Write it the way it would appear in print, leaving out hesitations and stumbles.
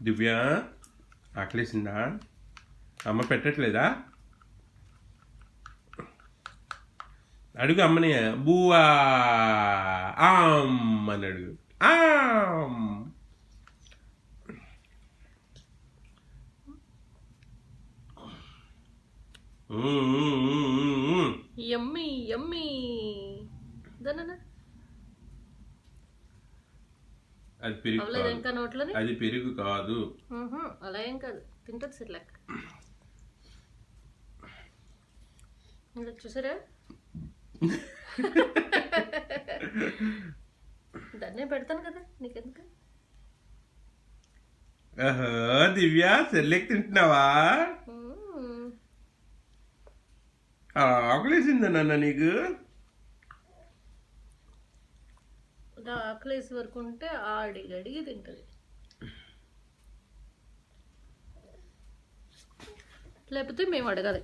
దివ్య ఆకలేసిందా? అమ్మ పెట్టట్లేదా? అడుగు అమ్మని. బువ్వా ఆమ్ అని అడుగు. ఆమ్ యమ్మీ యమ్మీ. అది పెరుగు ఇంకా నోట్లోనే. అది పెరుగు కాదు. అలా ఏం కాదు, తింటుంది సిర్లాక్. ఇంకా చూసారా, దాన్నే పెడతాను కదా నీకెందుకు. దివ్య సెర్లాక్ తింటున్నావా? ఆకలేసిందా నాన్న నీకు? ఆకలేసి వరకు ఉంటే అడిగి తింటుంది, లేకపోతే మేము అడగాలి.